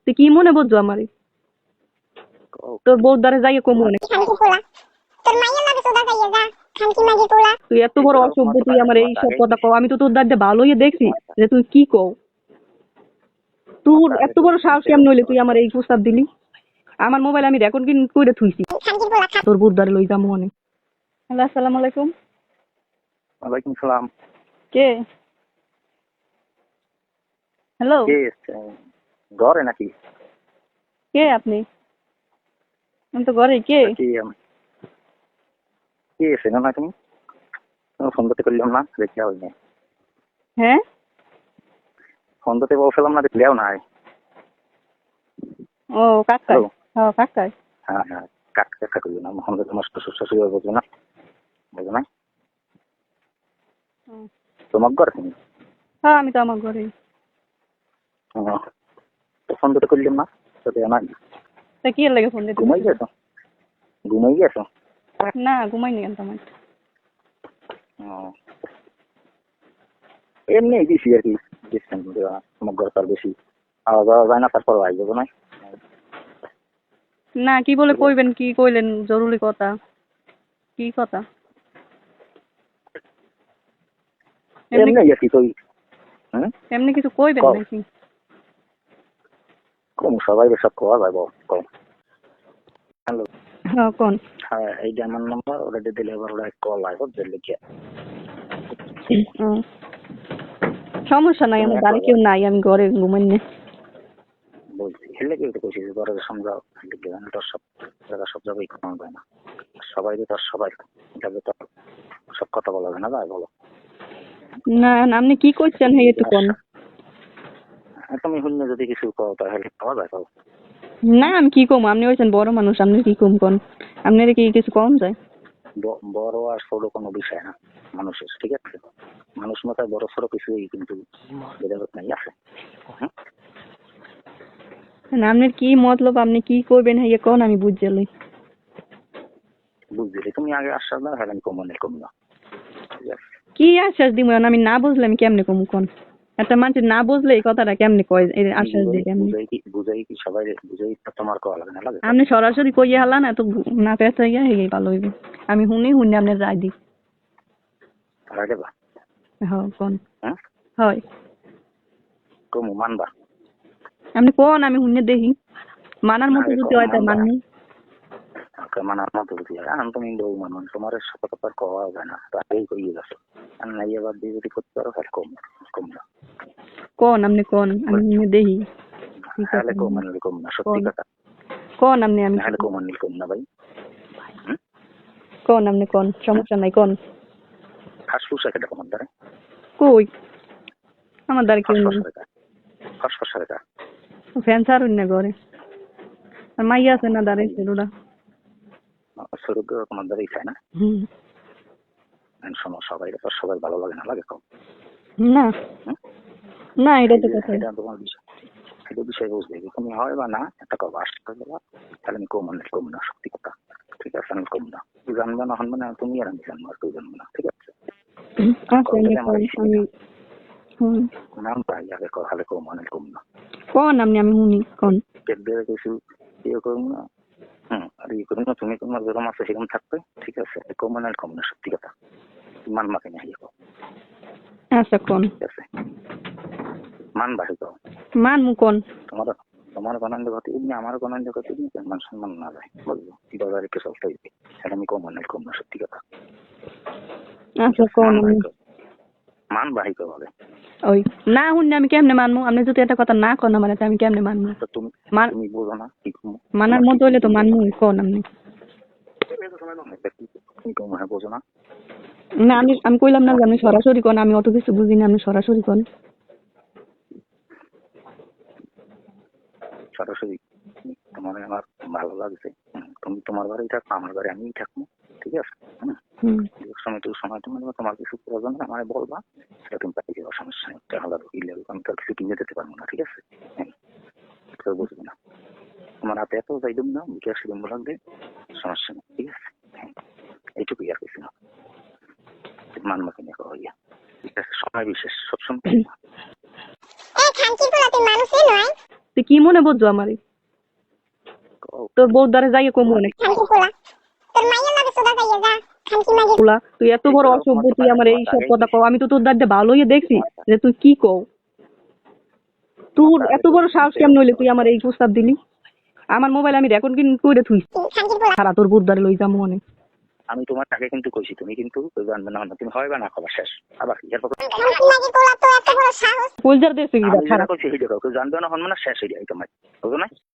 তুই কি মনে বুঝছো আমারে? তোর বউর দ্বারে যাইয়ে কম মনে। তুই এত বড় অসভ্য, তুই আমার এই সব কথা কও? আমি তো তোর দ্বারে ভালোই দেখছি যে তুই কি কও। তোর এত বড় সাহস কেমন হইলে তুই আমার এই প্রস্তাব দিলি? আমার মোবাইল আমি রেকর্ড করে থুইছি। তোর বউর দ্বারে লই যাবো মনে। হ্যালো, আসসালামু আলাইকুম। ওয়ালাইকুম সালাম। কে? হ্যালো, কে ঘরে নাকি? কে আপনি? আমি তো ঘরে। কে? কে চেনো না তুমি? ফোন করতে করলাম না, দেখলেও নাই। হ্যাঁ, ফোন করতে বলছিলাম না, দেখলেও নাই। ও কাকাই। হ্যাঁ কাকাই। হ্যাঁ হ্যাঁ, কাকা করলো না, ফোন করতে তোমার শ্বশুর শাশুড়ি বুঝবে না, বুঝো না? তোমার ঘর তুমি? হ্যাঁ, আমি তো আমার ঘরে। ফোন করতে করলাম না, তো নাই। তা কি লাগে ফোন দিতে? ঘুমাই গেছো? ঘুমাই গেছো? না, ঘুমাইনি কেন তোমার? এমনি বেশি আর কি, তোমার ঘর তার বেশি আওয়াজ আওয়াজ যায় না, তারপর আই যাবো না। না, কি বলে কইবেন? কি কইলেন? জরুরি কথা। কি কথা? এমনি আর কি কই। এমনি কিছু কইবেন নাকি? কম সবাই সব খাওয়া যাবো। হ্যালো। হ্যাঁ, কোন? হ্যাঁ, এইটা আমার নাম্বার, ওটা দিলে আবার ওরা কল আসবো লিখে। সমস্যা নাই, আমার বাড়ি কেউ নাই, আমি ঘরে ঘুমাই না। বলছি হেলে কেউ তো কইছি ঘরে সমঝাও, তোর সব জায়গা সব জায়গায় খাওয়া যায় না, সবাই তো তোর সবাই যাবে, তো সব কথা বলা যায় না, ভাই বলো। না, আপনি কি করছেন? হ্যাঁ, একটু কোন। তুমি শূন্য যদি কিছু কও তাহলে খাওয়া যায়। না, আমি কি কম? আপনি হয়েছেন বড় মানুষ, আপনি কি কম কোন? আপনার কি কিছু কম যায়? বড় আর ছোট কোনো বিষয় না মানুষের, ঠিক আছে? মানুষ মাথায় বড় ছোট কিছুই কিন্তু ভেদাভেদ নাই আছে। আপনার কি মতলব? আপনি কি করবেন? হ্যাঁ কোন, আমি বুঝতে লই। বুঝলি, তুমি আগে আশ্বাস দাও, হ্যাঁ আমি কমনে কম না, ঠিক আছে? কি আশ্বাস দিব? আমি না বুঝলে আমি কেমনে কম কোন? একটা মানুষ না বুঝলে এই কথাটা কেমনে কয়? আশ্বাস দিই কেমনে? বুঝাই কি সবাই বুঝাই তোমার কল লাগে না লাগে? আপনি সরাসরি কইয়া হালা না তো, না পেঁচাইয়া হেই ভালো হইবে। আমি শুনি আপনার রায় দিই। রায় দেবা? হ্যাঁ কোন। হ্যাঁ, হয় কমু মানবা? আপনি কোন, আমি শুনে দেখি। মানার মতো যদি হয় তাই মাননি। মানার মতো যদি হয়, আমি তুমি বউ মানুষ, তোমার সাথে কথা কওয়া যায় না, আগেই কইয়ে গেছো। আর নাই এবার দিয়ে যদি করতে পারো তাহলে কম কম না। কোন আপনি কোন, আমি শুনে দেখি। তাহলে কম আনলে কম না, সত্যি কথা। কোন আপনি, আমি তাহলে কম আনলে কম না ভাই। কোন আপনি কোন, সমস্যা নাই কোন। ফাঁসফুস একটা তোমার দ্বারা কই আমার দ্বারা কেউ নেই। ফসফসা রেখা ফ্যান ছাড়ুন না ঘরে। আর মাইয়া আছে না দাঁড়াই ছেলেরা। স্বরূপ তোমার দ্বারাই চায় না। শোনো, সবাই তো সবাই ভালো লাগে না, লাগে কম না না, এটা তো কথা। এটা তোমার বিষয়, এটা বিষয় বুঝবে তুমি হয় বা না, একটা কথা আসতে দেবা, তাহলে আমি কম আনলে কম না, সত্যি কথা, ঠিক আছে? আমি কম না, তুই জানবে না হন মানে তুমি আর আমি জানবো, আর তুই জানবো না, ঠিক আছে? নাম পাই আগে তাহলে কম আনলে কম না। কোন আপনি, আমি শুনি কোন। কিছু ইয়ে করবো না, আর ইয়ে করবো না, তুমি তোমার যেরকম আছে সেরকম থাকবে, ঠিক আছে? কম আনলে কম না, সত্যি কথা। মান মাকে না ইয়ে আচ্ছা কোন। ঠিক আছে, মান বাড়ি তো মানমু কোন। তোমার তোমার গণান্ড ঘটে এমনি, আমার গণান্ড ঘটে মান সম্মান না যায়, বুঝলো? বাজারে চলতে হইবে, সেটা আমি কম আনলে কম না, সত্যি কথা। আচ্ছা কোন। মান বাহিত বলে ওই না শুনলে আমি কেমনে মানবো? আপনি যদি একটা কথা না কোন মানে আমি কেমনে মানবো? তুমি বোঝো না, মানার মতো হইলে তো মানবো। কোন আপনি। তুমি কম হয় বোঝো না। না, আমি কইলাম না যে আপনি সরাসরি কোন, আমি অত কিছু বুঝি না, আপনি সরাসরি কোন। সরাসরি তোমার আমার ভালো লাগছে, তুমি তোমার বাড়ি থাকো, আমার বাড়ি আমিই থাকবো, ঠিক আছে? সময় তোমার কিছু প্রয়োজন আমার বলবা, সেটা তুমি পাই যাওয়ার সমস্যা নেই। তাহলে আমি তার কিছু কিনে দিতে পারবো না, ঠিক আছে? কেউ বুঝবে না, তোমার হাতে এত যাই দেব না, বিকাশ দিন লাগবে, সমস্যা নেই, ঠিক আছে? এইটুকুই আর কিছু না, মানবাকে নিয়ে হইয়া, ঠিক আছে? সময় বিশেষ সবসময় তুই কি মনে বুঝছো আমারে? তোর বউর দ্বারে যাইয়ে কম মনে তুই এত বড় অসভ্য, তুই আমার এই সব কথা কও। আমি তো তোর দাঁড়িয়ে ভালো হয়ে দেখছি যে তুই কি কও। তোর এত বড় সাহস কেমন হইলে তুই আমার এই প্রস্তাব দিলি? আমার মোবাইল আমি রেকর্ড করে থুইছি, সারা তোর বুধ দ্বারে লই যাবো মনে। আমি তোমার আগে কিন্তু কইছি, তুমি কিন্তু জানবে না, তুমি হয় বা না খবর শেষ। আবার কলজার দেশে কি আমি খারাপ কইছি, জানবে না হন না শেষ হয়ে যায় তোমার, বুঝো না?